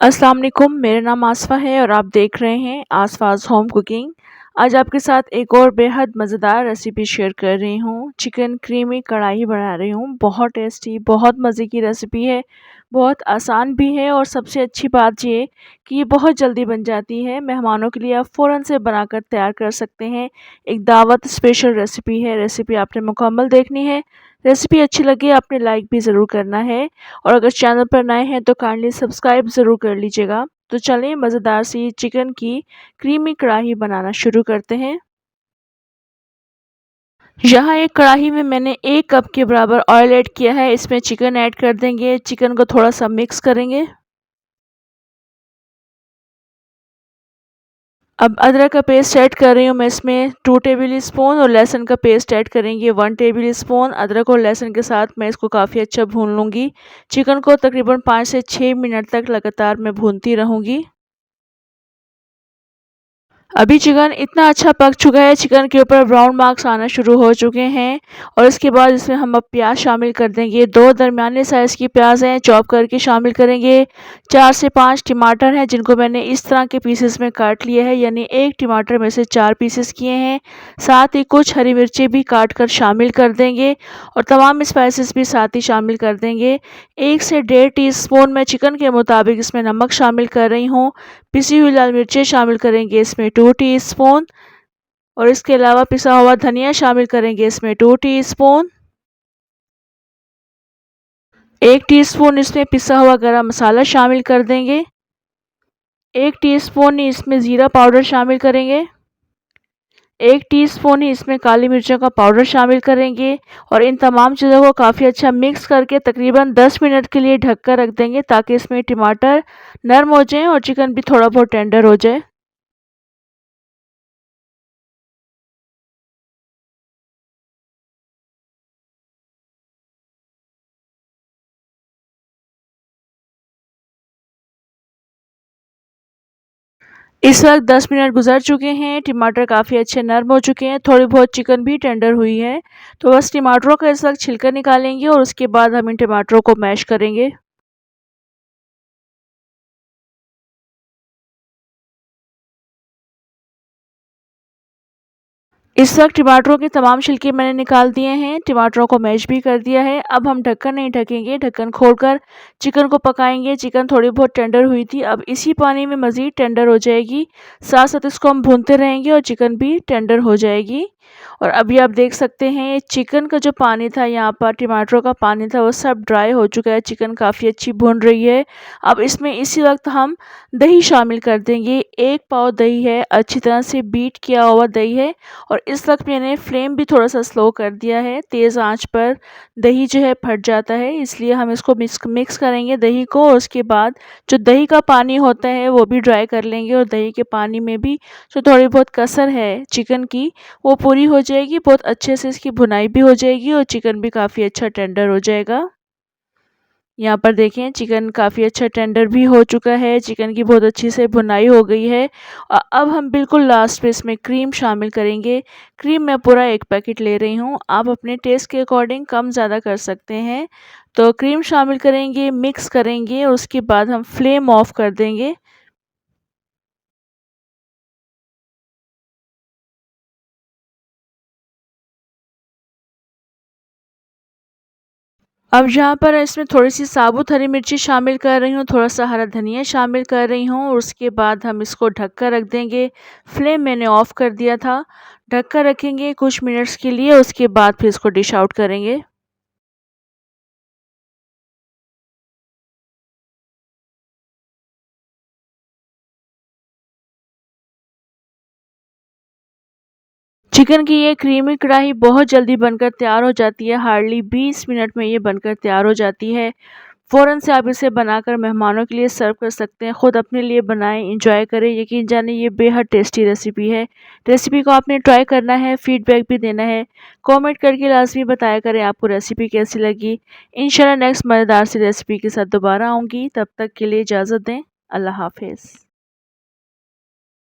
अस्सलाम वालेकुम, मेरा नाम आसफ़ा है और आप देख रहे हैं आसफ़ाज़ होम कुकिंग। आज आपके साथ एक और बेहद मज़ेदार रेसिपी शेयर कर रही हूँ। चिकन क्रीमी कढ़ाई बना रही हूँ। बहुत टेस्टी, बहुत मज़े की रेसिपी है, बहुत आसान भी है और सबसे अच्छी बात ये कि ये बहुत जल्दी बन जाती है। मेहमानों के लिए आप फ़ौरन से बनाकर तैयार कर सकते हैं। एक दावत स्पेशल रेसिपी है। रेसिपी आपने मुकम्मल देखनी है। रेसिपी अच्छी लगे आपने लाइक भी ज़रूर करना है और अगर चैनल पर नए हैं तो काइंडली सब्सक्राइब ज़रूर कर लीजिएगा। तो चलिए मज़ेदार सी चिकन की क्रीमी कढ़ाई बनाना शुरू करते हैं। यहाँ एक कढ़ाई में मैंने 1 कप के बराबर ऑयल ऐड किया है। इसमें चिकन ऐड कर देंगे। चिकन को थोड़ा-सा मिक्स करेंगे। अब अदरक का पेस्ट ऐड कर रही हूँ मैं इसमें 2 टेबल स्पून और लहसुन का पेस्ट ऐड करेंगे 1 टेबल स्पून। अदरक और लहसुन के साथ मैं इसको काफ़ी अच्छा भून लूँगी। चिकन को तकरीबन 5 से 6 मिनट तक लगातार मैं भूनती रहूँगी। अभी चिकन इतना अच्छा पक चुका है, चिकन के ऊपर ब्राउन मार्क्स आना शुरू हो चुके हैं और इसके बाद इसमें हम अब प्याज शामिल कर देंगे। 2 दरमियाने साइज़ की प्याज हैं, चॉप करके शामिल करेंगे। 4 से 5 टमाटर हैं जिनको मैंने इस तरह के पीसेस में काट लिया है, यानी 1 टमाटर में से 4 पीसेस किए हैं। साथ ही कुछ हरी मिर्ची भी काट कर शामिल कर देंगे और तमाम स्पाइसेस भी साथ ही शामिल कर देंगे। 1 से डेढ़ टीस्पून मैं चिकन के मुताबिक इसमें नमक शामिल कर रही हूँ। पिसी हुई लाल मिर्चें शामिल करेंगे इसमें 2 टीस्पून और इसके अलावा पिसा हुआ धनिया शामिल करेंगे इसमें 2 टीस्पून। 1 टीस्पून इसमें पिसा हुआ गरम मसाला शामिल कर देंगे। 1 टीस्पून ही इसमें ज़ीरा पाउडर शामिल करेंगे। 1 टीस्पून ही इसमें काली मिर्चों का पाउडर शामिल करेंगे और इन तमाम चीज़ों को काफ़ी अच्छा मिक्स करके तकरीबन 10 मिनट के लिए ढक कर रख देंगे ताकि इसमें टमाटर नरम हो जाएँ और चिकन भी थोड़ा बहुत टेंडर हो जाए। इस वक़्त 10 मिनट गुज़र चुके हैं, टमाटर काफ़ी अच्छे नरम हो चुके हैं, थोड़ी बहुत चिकन भी टेंडर हुई है। तो बस टमाटरों का इस वक़्त छिलका निकालेंगे और उसके बाद हम इन टमाटरों को मैश करेंगे। इस वक़्त टमाटरों के तमाम छिलके मैंने निकाल दिए हैं, टमाटरों को मैश भी कर दिया है। अब हम ढक्कन नहीं ढकेंगे, ढक्कन खोलकर चिकन को पकाएँगे। चिकन थोड़ी बहुत टेंडर हुई थी, अब इसी पानी में मज़ीद टेंडर हो जाएगी। साथ-साथ इसको हम भूनते रहेंगे और चिकन भी टेंडर हो जाएगी। और अभी आप देख सकते हैं चिकन का जो पानी था, यहाँ पर टमाटरों का पानी था, वो सब ड्राई हो चुका है। चिकन काफ़ी अच्छी भुन रही है। अब इसमें इसी वक़्त हम दही शामिल कर देंगे। 1 पाव दही है, अच्छी तरह से बीट किया हुआ दही है और इस वक़्त मैंने फ्लेम भी थोड़ा-सा स्लो कर दिया है। तेज़ आँच पर दही जो है फट जाता है, इसलिए हम इसको मिक्स करेंगे दही को और उसके बाद जो दही का पानी होता है वो भी ड्राई कर लेंगे और दही के पानी में भी जो थोड़ी बहुत कसर है चिकन की वो पूरी हो जाएगी। बहुत अच्छे से इसकी भुनाई भी हो जाएगी और चिकन भी काफ़ी अच्छा टेंडर हो जाएगा। यहाँ पर देखें चिकन काफ़ी अच्छा टेंडर भी हो चुका है, चिकन की बहुत अच्छी से भुनाई हो गई है। अब हम बिल्कुल लास्ट में इसमें क्रीम शामिल करेंगे। क्रीम मैं पूरा 1 पैकेट ले रही हूँ, आप अपने टेस्ट के अकॉर्डिंग कम ज़्यादा कर सकते हैं। तो क्रीम शामिल करेंगे, मिक्स करेंगे और उसके बाद हम फ्लेम ऑफ कर देंगे। अब यहाँ पर इसमें थोड़ी-सी साबुत हरी मिर्ची शामिल कर रही हूँ, थोड़ा-सा हरा धनिया शामिल कर रही हूँ और उसके बाद हम इसको ढक कर रख देंगे। फ्लेम मैंने ऑफ़ कर दिया था। ढक कर रखेंगे कुछ मिनट्स के लिए, उसके बाद फिर इसको डिश आउट करेंगे। चिकन की ये क्रीमी कढ़ाई बहुत जल्दी बनकर तैयार हो जाती है, हार्डली 20 मिनट में ये बनकर तैयार हो जाती है। फ़ौरन से आप इसे बनाकर मेहमानों के लिए सर्व कर सकते हैं। ख़ुद अपने लिए बनाएँ, एंजॉय करें। यकीन जानिए ये बेहद टेस्टी रेसिपी है। रेसिपी को आपने ट्राई करना है, फीडबैक भी देना है। कमेंट करके लाज़मी बताया करें आपको रेसिपी कैसी लगी। इंशाल्लाह नेक्स्ट मज़ेदार सी रेसिपी के साथ दोबारा आऊँगी। तब तक के लिए इजाज़त दें। अल्लाह हाफ़िज़।